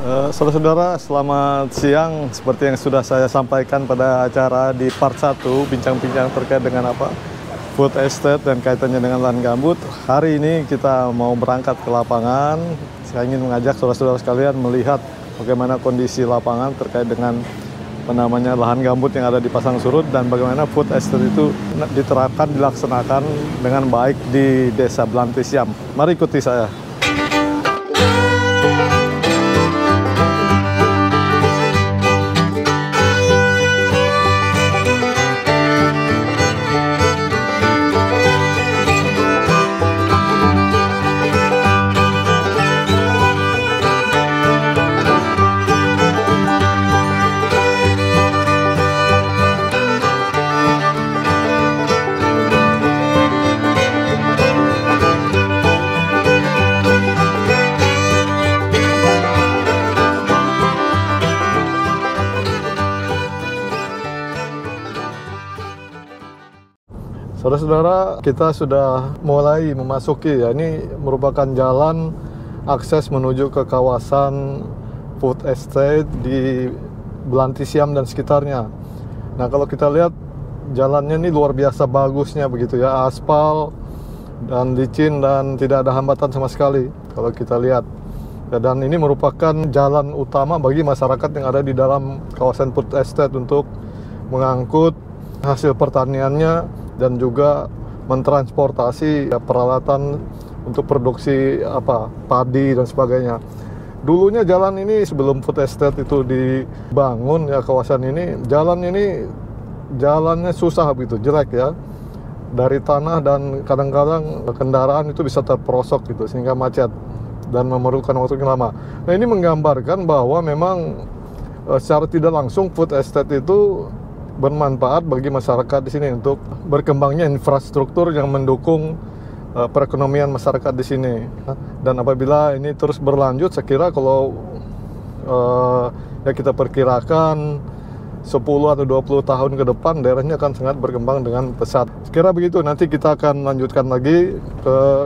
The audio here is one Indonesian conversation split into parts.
Saudara-saudara, selamat siang. Seperti yang sudah saya sampaikan pada acara di part 1, bincang-bincang terkait dengan food estate dan kaitannya dengan lahan gambut. Hari ini kita mau berangkat ke lapangan. Saya ingin mengajak saudara-saudara sekalian melihat bagaimana kondisi lapangan terkait dengan lahan gambut yang ada di Pasang Surut dan bagaimana food estate itu diterapkan, dilaksanakan dengan baik di Desa Belantisiam. Mari ikuti saya. Saudara-saudara, kita sudah mulai memasuki, ini merupakan jalan akses menuju ke kawasan food estate di Belantisiam dan sekitarnya. Nah, kalau kita lihat jalannya ini luar biasa bagusnya begitu ya, aspal dan licin dan tidak ada hambatan sama sekali kalau kita lihat. Dan ini merupakan jalan utama bagi masyarakat yang ada di dalam kawasan food estate untuk mengangkut hasil pertaniannya dan juga mentransportasi peralatan untuk produksi padi dan sebagainya. Dulunya jalan ini sebelum food estate itu dibangun ya, kawasan ini, jalannya susah begitu, jelek ya, dari tanah dan kadang-kadang kendaraan itu bisa terperosok gitu sehingga macet dan memerlukan waktu yang lama. Nah, ini menggambarkan bahwa memang secara tidak langsung food estate itu bermanfaat bagi masyarakat di sini untuk berkembangnya infrastruktur yang mendukung perekonomian masyarakat di sini. Dan apabila ini terus berlanjut, saya kira kalau kita perkirakan 10 atau 20 tahun ke depan daerahnya akan sangat berkembang dengan pesat. Sekira begitu, nanti kita akan lanjutkan lagi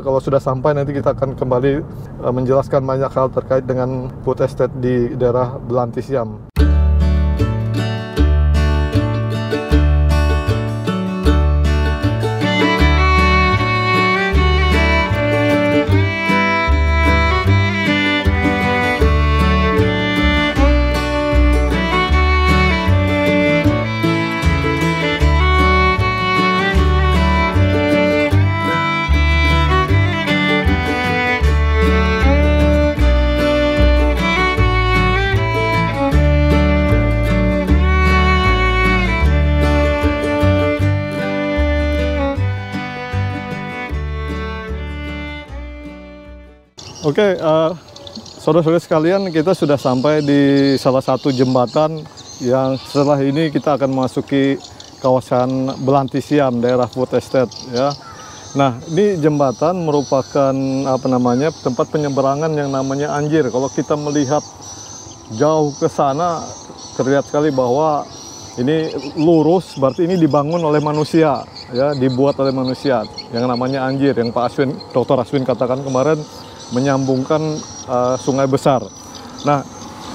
kalau sudah sampai, nanti kita akan kembali menjelaskan banyak hal terkait dengan food estate di daerah Belantisiam. Oke, saudara-saudara sekalian, kita sudah sampai di salah satu jembatan yang setelah ini kita akan memasuki kawasan Belantisiam, daerah food estate ya. Nah, ini jembatan merupakan tempat penyeberangan yang namanya Anjir. Kalau kita melihat jauh ke sana, terlihat sekali bahwa ini lurus, berarti ini dibangun oleh manusia ya, dibuat oleh manusia yang namanya Anjir, yang Pak Aswin, Dr. Aswin katakan kemarin, menyambungkan sungai besar. Nah,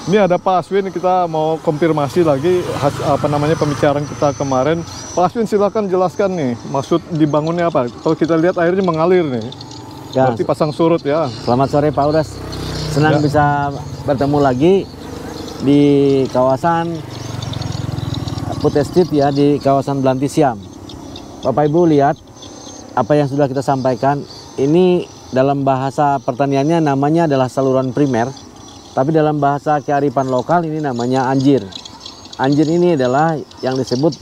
ini ada Pak Aswin, kita mau konfirmasi lagi pembicaraan kita kemarin. Pak Aswin, silakan jelaskan nih, maksud dibangunnya apa? Kalau kita lihat airnya mengalir nih, ya, berarti pasang surut ya. Selamat sore Pak Udas, senang bisa bertemu lagi di kawasan food estate ya, di kawasan Belantisiam. Bapak Ibu lihat apa yang sudah kita sampaikan, ini dalam bahasa pertaniannya namanya adalah saluran primer, tapi dalam bahasa kearifan lokal ini namanya Anjir. Anjir ini adalah yang disebut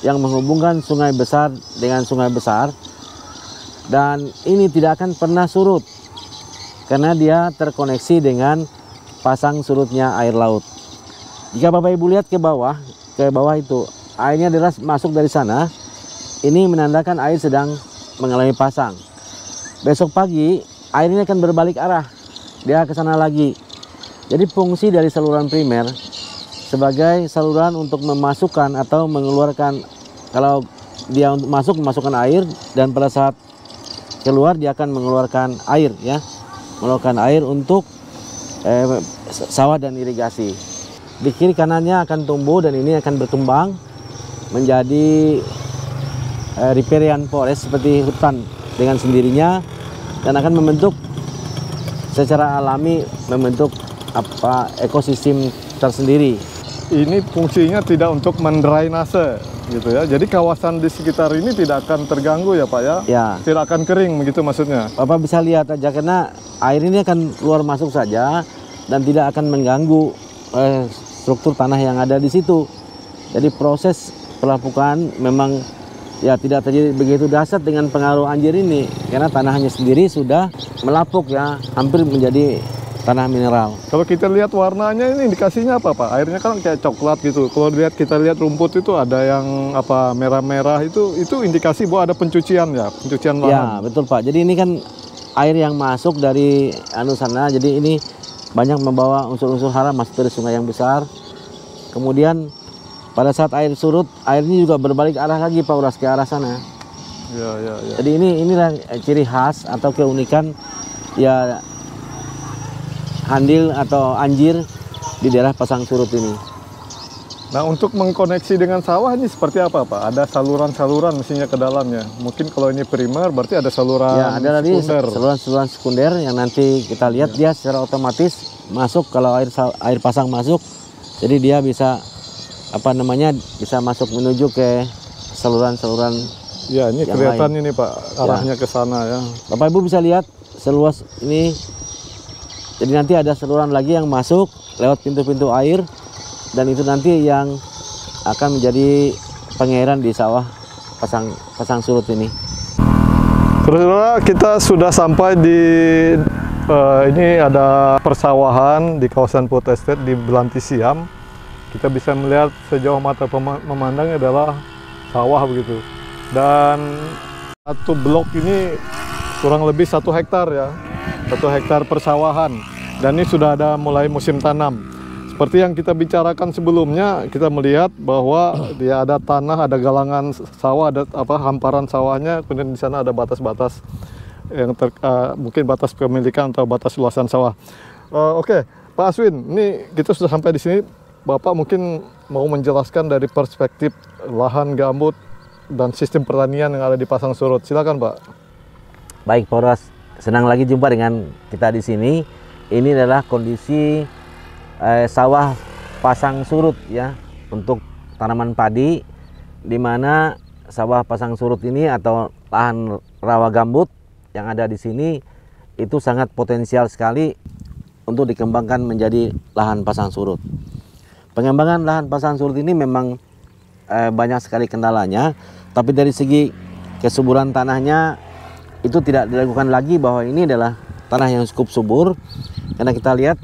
yang menghubungkan sungai besar dengan sungai besar, dan ini tidak akan pernah surut karena dia terkoneksi dengan pasang surutnya air laut. Jika Bapak Ibu lihat ke bawah itu airnya deras masuk dari sana, ini menandakan air sedang mengalami pasang. Besok pagi airnya akan berbalik arah, dia ke sana lagi. Jadi fungsi dari saluran primer sebagai saluran untuk memasukkan atau mengeluarkan, kalau dia untuk memasukkan air, dan pada saat keluar dia akan mengeluarkan air ya, mengeluarkan air untuk sawah dan irigasi. Di kiri kanannya akan tumbuh dan ini akan berkembang menjadi riparian forest seperti hutan dengan sendirinya dan akan membentuk secara alami ekosistem tersendiri. Ini fungsinya tidak untuk mendrainase gitu ya. Jadi kawasan di sekitar ini tidak akan terganggu ya Pak ya? Ya. Tidak akan kering begitu maksudnya? Bapak bisa lihat aja karena air ini akan keluar masuk saja dan tidak akan mengganggu struktur tanah yang ada di situ. Jadi proses pelapukan memang ya tidak terjadi begitu dahsyat dengan pengaruh anjir ini karena tanahnya sendiri sudah melapuk ya, hampir menjadi tanah mineral. Kalau kita lihat warnanya ini indikasinya apa Pak? Airnya kan kayak coklat gitu. Kalau kita lihat rumput itu ada yang apa merah-merah itu indikasi bahwa ada pencucian ya, pencucian lahan. Ya betul Pak. Jadi ini kan air yang masuk dari sana. Jadi ini banyak membawa unsur-unsur hara masuk dari sungai yang besar. Kemudian pada saat air surut, airnya juga berbalik arah lagi Pak Uras ke arah sana. Ya. Jadi inilah ciri khas atau keunikan ya handil atau anjir di daerah Pasang Surut ini. Nah untuk mengkoneksi dengan sawah ini seperti apa Pak? Ada saluran-saluran mestinya ke dalamnya. Mungkin kalau ini primer berarti ada saluran ya, ada tadi sekunder. Saluran sekunder yang nanti kita lihat dia secara otomatis masuk kalau air pasang masuk. Jadi dia bisa bisa masuk menuju ke saluran-saluran. Ya ini kelihatan lain. Ini Pak arahnya ke sana ya. Bapak Ibu bisa lihat seluas ini. Jadi nanti ada saluran lagi yang masuk lewat pintu-pintu air dan itu nanti yang akan menjadi pengairan di sawah Pasang Surut ini. Saudara, kita sudah sampai di ini ada persawahan di kawasan Food Estate di Belantisiam. Kita bisa melihat sejauh mata memandang adalah sawah begitu. Dan satu blok ini kurang lebih 1 hektar ya. 1 hektar persawahan dan ini sudah ada mulai musim tanam. Seperti yang kita bicarakan sebelumnya, kita melihat bahwa dia ada tanah, ada galangan sawah, ada hamparan sawahnya, kemudian di sana ada batas-batas yang mungkin batas kepemilikan atau batas luasan sawah. Oke, Pak Aswin, ini kita sudah sampai di sini. Bapak mungkin mau menjelaskan dari perspektif lahan gambut dan sistem pertanian yang ada di Pasang Surut. Silakan Pak. Baik Pak Uras. Senang lagi jumpa dengan kita di sini. Ini adalah kondisi sawah Pasang Surut ya untuk tanaman padi, di mana sawah Pasang Surut ini atau lahan rawa gambut yang ada di sini itu sangat potensial sekali untuk dikembangkan menjadi lahan pasang surut. Pengembangan lahan pasang surut ini memang banyak sekali kendalanya, tapi dari segi kesuburan tanahnya itu tidak dilakukan lagi bahwa ini adalah tanah yang cukup subur, karena kita lihat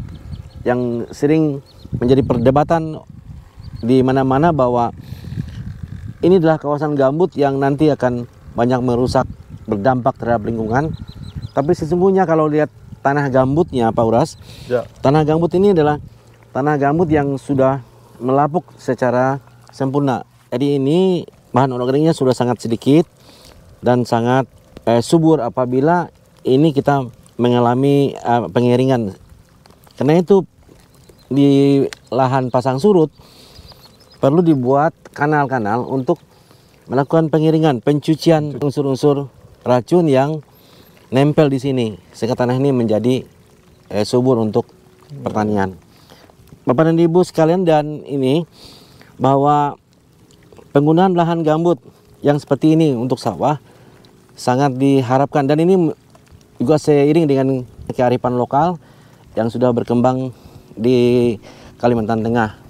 yang sering menjadi perdebatan di mana-mana bahwa ini adalah kawasan gambut yang nanti akan banyak merusak, berdampak terhadap lingkungan. Tapi sesungguhnya kalau lihat tanah gambutnya Pak Uras, ya. Tanah gambut ini adalah tanah gambut yang sudah melapuk secara sempurna. Jadi ini bahan organiknya sudah sangat sedikit dan sangat subur apabila ini kita mengalami pengeringan. Karena itu di lahan pasang surut perlu dibuat kanal-kanal untuk melakukan pengeringan, pencucian unsur-unsur racun yang nempel di sini sehingga tanah ini menjadi subur untuk pertanian. Bapak dan Ibu sekalian, dan ini bahwa penggunaan lahan gambut yang seperti ini untuk sawah sangat diharapkan, dan ini juga seiring dengan kearifan lokal yang sudah berkembang di Kalimantan Tengah.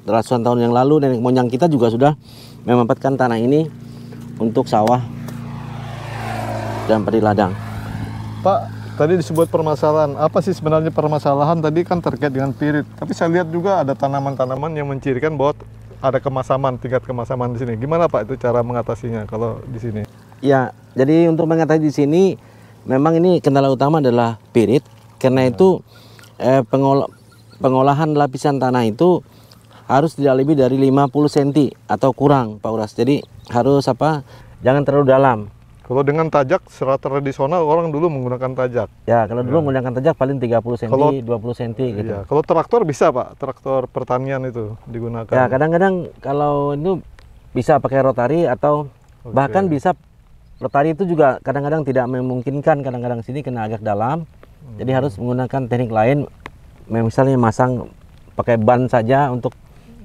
Ratusan tahun yang lalu nenek moyang kita juga sudah memanfaatkan tanah ini untuk sawah dan padi ladang. Pak, tadi disebut permasalahan. Apa sih sebenarnya permasalahan? Tadi kan terkait dengan pirit. Tapi saya lihat juga ada tanaman-tanaman yang mencirikan bahwa ada kemasaman, tingkat kemasaman di sini. Gimana Pak itu cara mengatasinya kalau di sini? Ya, jadi untuk mengatasi di sini memang ini kendala utama adalah pirit. Karena itu pengolahan lapisan tanah itu harus tidak lebih dari 50 cm atau kurang Pak Uras. Jadi harus jangan terlalu dalam. Kalau dengan tajak secara tradisional orang dulu menggunakan tajak. Ya, kalau dulu menggunakan tajak paling 30 cm, Kalau 20 cm gitu. Iya, kalau traktor bisa Pak, traktor pertanian itu digunakan. Ya, kadang-kadang kalau itu bisa pakai rotari atau bahkan bisa rotari itu juga kadang-kadang tidak memungkinkan, kadang-kadang sini kena agak dalam. Jadi harus menggunakan teknik lain, misalnya masang pakai ban saja untuk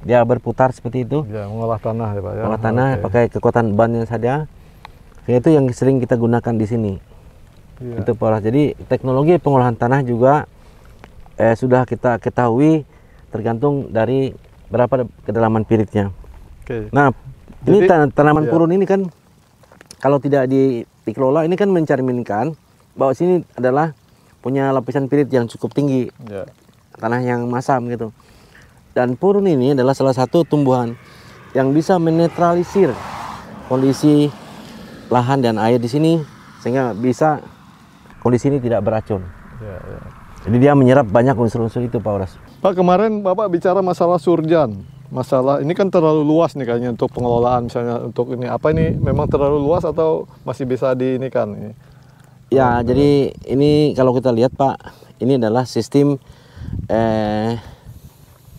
dia berputar seperti itu. Ya, mengolah tanah ya Pak ya. Mengolah tanah pakai kekuatan bannya saja. Itu yang sering kita gunakan di sini. Itu Pak. Jadi teknologi pengolahan tanah juga sudah kita ketahui tergantung dari berapa kedalaman piritnya. Nah, ini tanaman purun ini kan kalau tidak dikelola ini kan mencerminkan bahwa sini adalah punya lapisan pirit yang cukup tinggi. Tanah yang masam gitu. Dan purun ini adalah salah satu tumbuhan yang bisa menetralisir kondisi lahan dan air di sini sehingga bisa kondisi ini tidak beracun. Jadi dia menyerap banyak unsur-unsur itu Pak Horas. Pak, kemarin Bapak bicara masalah surjan. Masalah ini kan terlalu luas nih kayaknya untuk pengelolaan, misalnya untuk ini. Apa ini memang terlalu luas atau masih bisa diinikan ini? Ya, jadi ini kalau kita lihat Pak, ini adalah sistem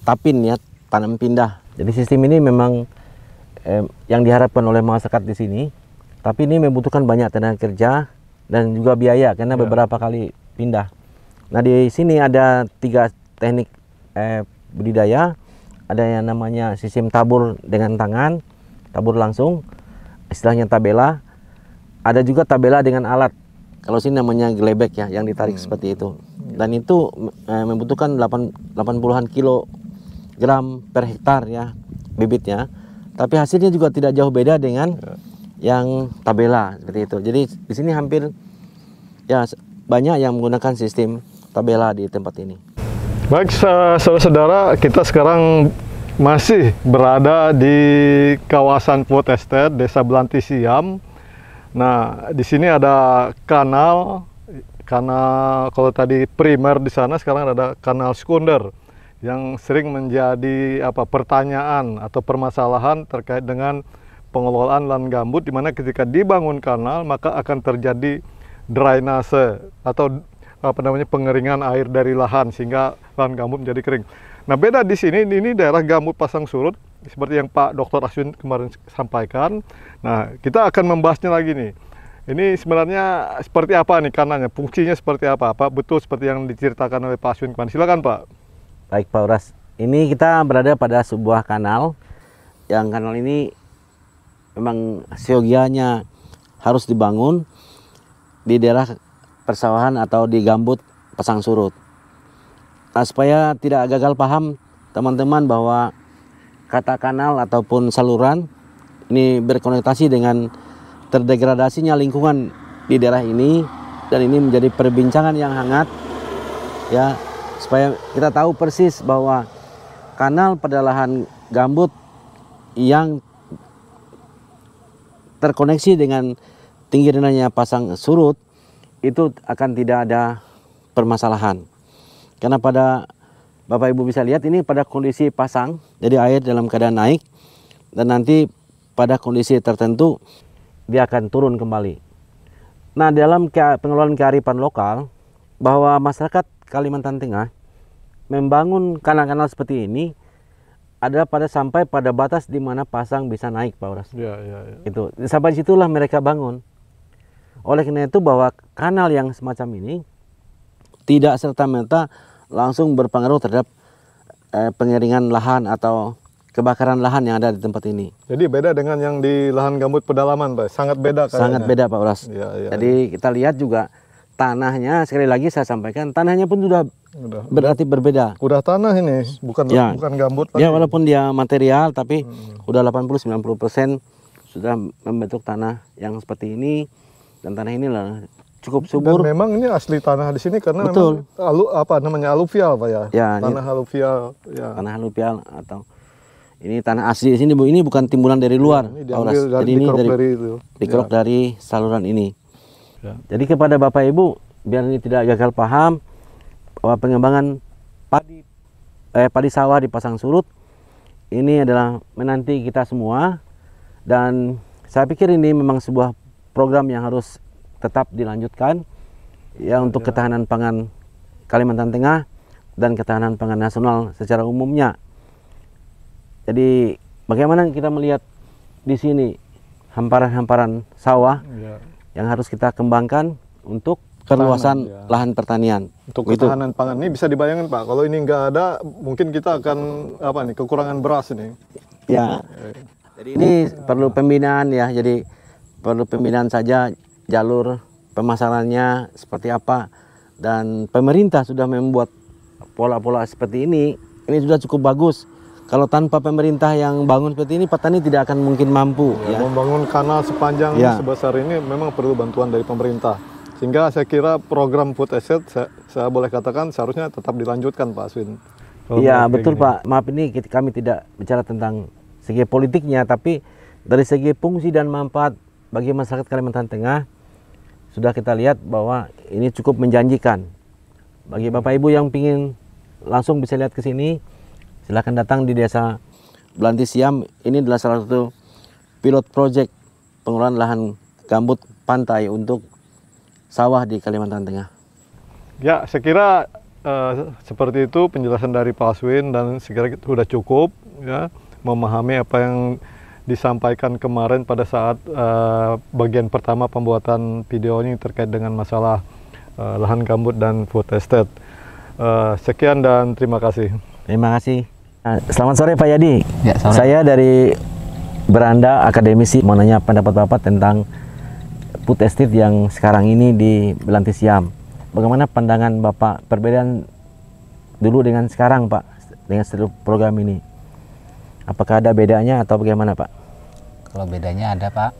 tapin ya, tanam pindah. Jadi sistem ini memang yang diharapkan oleh masyarakat di sini, tapi ini membutuhkan banyak tenaga kerja dan juga biaya karena beberapa kali pindah. Nah, di sini ada 3 teknik budidaya. Ada yang namanya sistem tabur dengan tangan, tabur langsung, istilahnya tabela. Ada juga tabela dengan alat. Kalau sini namanya gelebek ya, yang ditarik seperti itu. Dan itu membutuhkan 80-an kilogram per hektar ya bibitnya. Tapi hasilnya juga tidak jauh beda dengan yang tabela seperti itu. Jadi di sini hampir ya banyak yang menggunakan sistem tabela di tempat ini. Baik, saudara-saudara, kita sekarang masih berada di kawasan Food Estate Desa Belanti Siam. Nah, di sini ada kanal kalau tadi primer di sana, sekarang ada kanal sekunder yang sering menjadi pertanyaan atau permasalahan terkait dengan pengelolaan lahan gambut, di mana ketika dibangun kanal maka akan terjadi drainase atau pengeringan air dari lahan sehingga lahan gambut menjadi kering. Nah, beda di sini, ini daerah gambut pasang surut seperti yang Pak Dr. Aswin kemarin sampaikan. Nah, kita akan membahasnya lagi nih. Ini sebenarnya seperti apa nih kanalnya, fungsinya seperti apa? Apa betul seperti yang diceritakan oleh Pak Aswin kemarin? Silakan Pak. Baik Pak Horas, ini kita berada pada sebuah kanal. Yang kanal ini memang seyogianya harus dibangun di daerah persawahan atau di gambut pasang surut. Nah, supaya tidak gagal paham teman-teman bahwa kata kanal ataupun saluran ini berkonotasi dengan terdegradasinya lingkungan di daerah ini, dan ini menjadi perbincangan yang hangat ya, supaya kita tahu persis bahwa kanal pada lahan gambut yang terkoneksi dengan tinggi rendahnya pasang surut itu akan tidak ada permasalahan. Karena pada Bapak Ibu bisa lihat ini pada kondisi pasang, jadi air dalam keadaan naik, dan nanti pada kondisi tertentu dia akan turun kembali. Nah, dalam pengelolaan kearifan lokal, bahwa masyarakat Kalimantan Tengah membangun kanal-kanal seperti ini ada sampai pada batas di mana pasang bisa naik, Pak Horas. Itu sampai situlah mereka bangun. Oleh karena itu bahwa kanal yang semacam ini tidak serta-merta langsung berpengaruh terhadap pengeringan lahan atau kebakaran lahan yang ada di tempat ini. Jadi beda dengan yang di lahan gambut pedalaman, Pak. Sangat beda kayaknya. Sangat beda, Pak Horas. Jadi kita lihat juga tanahnya, sekali lagi saya sampaikan, tanahnya pun sudah berarti berbeda. Udah tanah ini, bukan gambut lagi. Ya, walaupun dia material, tapi udah 80-90% sudah membentuk tanah yang seperti ini. Dan tanah inilah cukup subur. Dan memang ini asli tanah di sini karena memang aluvial, Pak ya. Tanah aluvial. Ya. Tanah aluvial atau ini tanah asli di sini, Bu. Ini bukan timbulan dari luar. Ini jadi ini dikerok dari saluran ini. Jadi kepada Bapak Ibu, biar ini tidak gagal paham bahwa pengembangan padi sawah di pasang surut ini adalah menanti kita semua, dan saya pikir ini memang sebuah program yang harus tetap dilanjutkan ya untuk ketahanan pangan Kalimantan Tengah dan ketahanan pangan nasional secara umumnya. Jadi bagaimana kita melihat di sini hamparan-hamparan sawah yang harus kita kembangkan untuk perluasan lahan pertanian. Untuk ketahanan pangan ini bisa dibayangkan Pak, kalau ini nggak ada mungkin kita akan kekurangan beras ini. Ya. Jadi ini perlu pembinaan ya. Jadi perlu pembinaan saja jalur pemasarannya seperti apa, dan pemerintah sudah membuat pola-pola seperti ini. Ini sudah cukup bagus. Kalau tanpa pemerintah yang bangun seperti ini, petani tidak akan mungkin mampu. Ya. Membangun kanal sepanjang sebesar ini memang perlu bantuan dari pemerintah. Sehingga saya kira program food estate saya boleh katakan seharusnya tetap dilanjutkan Pak Aswin. Iya betul Pak. Maaf ini kami tidak bicara tentang segi politiknya, tapi dari segi fungsi dan manfaat bagi masyarakat Kalimantan Tengah sudah kita lihat bahwa ini cukup menjanjikan. Bagi Bapak Ibu yang ingin langsung bisa lihat ke sini, silakan datang di Desa Belantisiam. Ini adalah salah satu pilot project pengelolaan lahan gambut pantai untuk sawah di Kalimantan Tengah. Ya, saya kira seperti itu penjelasan dari Pak Aswin, dan sekira sudah cukup ya memahami apa yang disampaikan kemarin pada saat bagian pertama pembuatan video ini terkait dengan masalah lahan gambut dan food estate. Sekian dan terima kasih. Terima kasih. Selamat sore Pak Yadi. Ya, sore. Saya dari Beranda Akademisi mau nanya pendapat Bapak tentang food estate yang sekarang ini di Belantisiam. Bagaimana pandangan Bapak perbedaan dulu dengan sekarang Pak, dengan seluruh program ini? Apakah ada bedanya atau bagaimana Pak? Kalau bedanya ada Pak,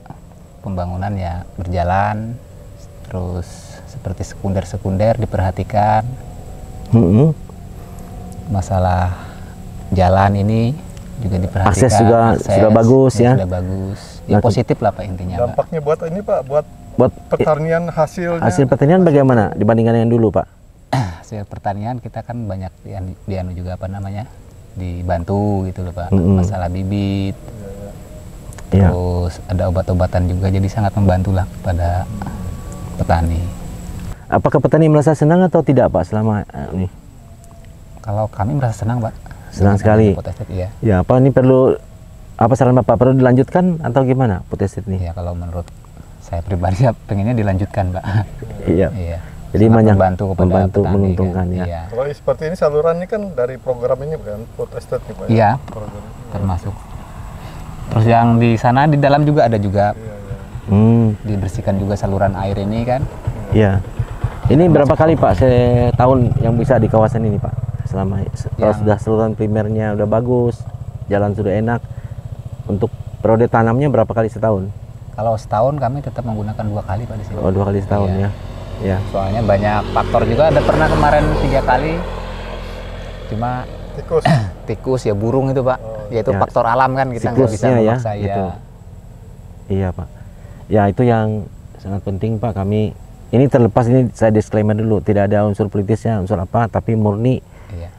pembangunan ya berjalan, terus seperti sekunder-sekunder diperhatikan. Masalah jalan ini juga diperhatikan. Akses juga sudah bagus ya? Sudah bagus. Ya positif lah Pak intinya. Dampaknya buat ini Pak, buat pertanian hasilnya. Hasil pertanian bagaimana dibandingkan yang dulu Pak? Hasil pertanian kita kan banyak dianu juga apa namanya, dibantu gitu loh Pak. Masalah bibit, terus ada obat-obatan juga, jadi sangat membantu lah kepada petani. Apakah petani merasa senang atau tidak Pak selama ini? Kalau kami merasa senang Pak. Senang sekali. Iya. Ya, apa ini perlu, apa saran Bapak, perlu dilanjutkan atau gimana food estate ini? Ya kalau menurut saya pribadi ya pengennya dilanjutkan Pak. Iya. Iya. Jadi banyak membantu petani, menguntungkan kan? ya. Iya. Kalau seperti ini saluran ini kan dari program ini bukan food estate nih Pak? Iya. Program. Termasuk. Terus yang di sana di dalam juga ada juga. Dibersihkan juga saluran air ini kan. Iya. Ini berapa kali Pak setahun yang bisa di kawasan ini Pak? Selama kalau sudah saluran primernya udah bagus, jalan sudah enak, untuk periode tanamnya berapa kali setahun? Kalau setahun kami tetap menggunakan 2 kali Pak di sini. Oh, 2 kali setahun ya. Ya. Soalnya banyak faktor juga, ada pernah kemarin 3 kali. Cuma tikus ya, burung itu Pak. Yaitu faktor alam kan, kita nggak bisa memaksa ya. Gitu. Iya Pak. Ya itu yang sangat penting Pak. Kami ini terlepas, ini saya disclaimer dulu, tidak ada unsur politisnya, unsur apa, tapi murni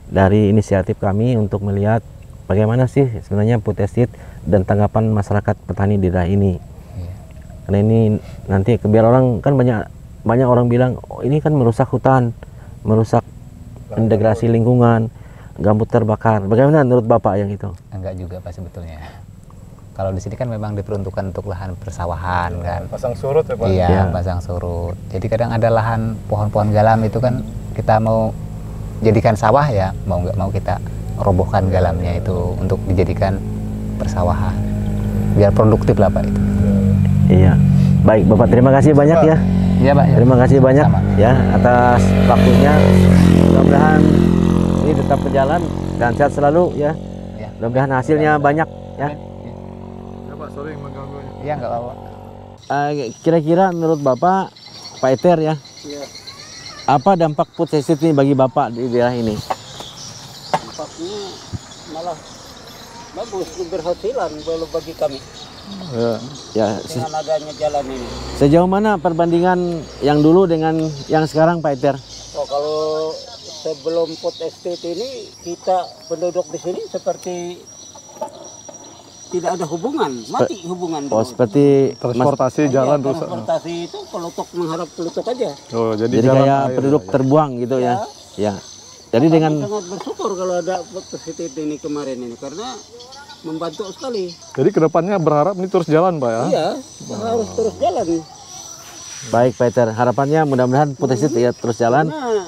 dari inisiatif kami untuk melihat bagaimana sih sebenarnya food estate dan tanggapan masyarakat petani di daerah ini. Karena ini nanti biar orang kan banyak orang bilang, oh, ini kan merusak hutan, merusak integrasi lingkungan, gambut terbakar. Bagaimana menurut Bapak yang itu? Enggak juga Pak sebetulnya. Kalau di sini kan memang diperuntukkan untuk lahan persawahan kan. Pasang surut ya Pak? Iya, pasang surut. Jadi kadang ada lahan pohon-pohon galam itu kan kita mau jadikan sawah ya, mau nggak mau kita robohkan galamnya itu untuk dijadikan persawahan. Biar produktif lah Pak itu. Iya. Baik Bapak, terima kasih banyak ya. Iya Pak. Terima kasih banyak ya atas waktunya. Mudah-mudahan ini tetap berjalan dan sehat selalu ya. Mudah-mudahan hasilnya banyak ya. Ya Pak, sorry mengganggunya. Iya nggak apa-apa. Kira-kira menurut Bapak, Pak Eter ya, apa dampak food estate ini bagi Bapak di daerah ini? Dampaknya malah bagus, keberhasilan kalau bagi kami Ya, dengan adanya jalan ini. Sejauh mana perbandingan yang dulu dengan yang sekarang Pak Eter? Oh, kalau sebelum food estate ini kita penduduk di sini seperti tidak ada hubungan, mati hubungan. Oh, seperti Transportasi jalan rusak. Transportasi itu pelutok menghadap pelutok aja. Oh, jadi jalan kayak air, penduduk ya. terbuang gitu ya. Ya. Jadi dengan Sangat bersyukur kalau ada positif ini kemarin ini karena membantu sekali. Jadi kedepannya berharap ini terus jalan, Pak ya? Iya, harus terus jalan. baik Peter, harapannya mudah-mudahan Putesit ya terus jalan. Karena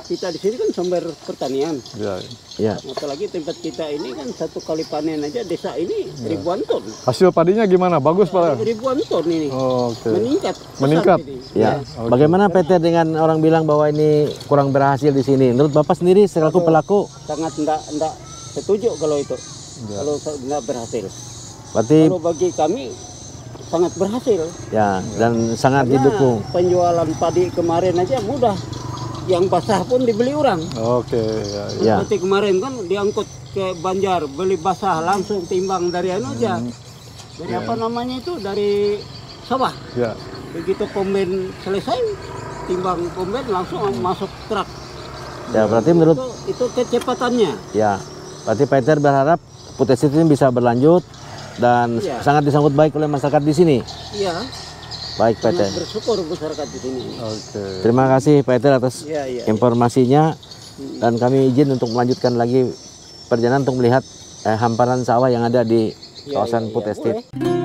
kita di sini kan sumber pertanian. Ya. Ya. Apalagi tempat kita ini kan satu kali panen aja desa ini ribuan ton. Hasil padinya gimana? Bagus, Pak? Ribuan ton ini. Oh, oke. Meningkat. Meningkat. pesat ini. Ya. Bagaimana Peter dengan orang bilang bahwa ini kurang berhasil di sini? Menurut Bapak sendiri selaku pelaku, Sangat enggak setuju kalau itu. Kalau enggak berhasil. berarti Kalau bagi kami sangat berhasil. ya dan sangat Karena didukung. penjualan padi kemarin aja mudah. Yang basah pun dibeli orang. Oke, ya. Ya. Seperti kemarin kan diangkut ke Banjar, beli basah langsung timbang dari anu aja. Dari apa namanya itu? Dari sawah. Ya. Begitu komben selesai, timbang komben langsung masuk truk. Ya, berarti menurut Itu kecepatannya. ya, berarti Peter berharap Putesit ini bisa berlanjut dan Iya. sangat disambut baik oleh masyarakat di sini. Iya, Baik Peter. sangat bersyukur masyarakat di sini. Oke. Terima kasih Peter atas Iya, iya. informasinya dan kami izin untuk melanjutkan lagi perjalanan untuk melihat hamparan sawah yang ada di Iya, kawasan iya, Putesit. boleh.